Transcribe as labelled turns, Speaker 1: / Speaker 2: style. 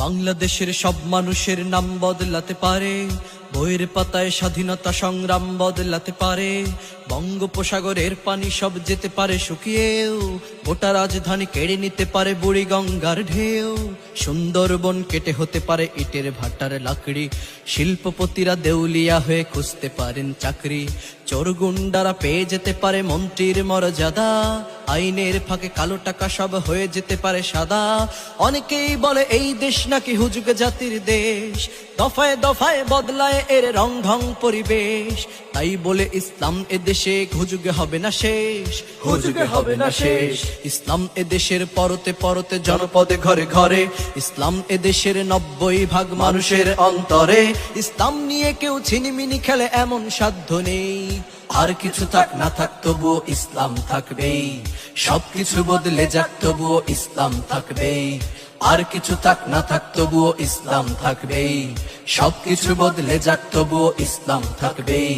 Speaker 1: বাংলাদেশের সব মানুষের নাম বদলাতে পারে, বইয়ের পাতায় স্বাধীনতা সংগ্রাম বদলাতে পারে। বঙ্গোপসাগরের পানি সব যেতে পারে শুকিয়েও, গোটা রাজধানী কেড়ে নিতে পারে বুড়ি গঙ্গার ঢেউ। সুন্দরবন কেটে হতে পারে ইটের ভাটার লাকড়ি, শিল্পপতিরা দেউলিয়া হয়ে খুঁজতে পারেন চাকরি। চোর গুন্ডারা পেয়ে যেতে পারে মন্ত্রীর মর্যাদা, আইনের ফাঁকে কালো টাকা সব হয়ে যেতে পারে সাদা। অনেকেই বলে এই দেশ নাকি হুজুগ জাতির দেশ, দফায় দফায় বদলায় এর রং ঢং পরিবেশ। তাই বলে ইসলাম এদেশে হুজুগে হবে না শেষ, হুজুগে হবে না শেষ। ইসলাম এদেশের পরতে পরতে জনপদে ঘরে ঘরে, ইসলাম এদেশের 90% মানুষের অন্তরে। ইসলাম নিয়ে কেউ ছিনিমিনি খেলে এমন সাধ্য নেই, আর কিছু থাক না থাক তবুও ইসলাম থাকবেই। সবকিছু বদলে যাক তবুও ইসলাম থাকবেই, আর কিছু থাক না থাক তবুও ইসলাম থাকবেই। সবকিছু বদলে যাক তবুও ইসলাম থাকবেই।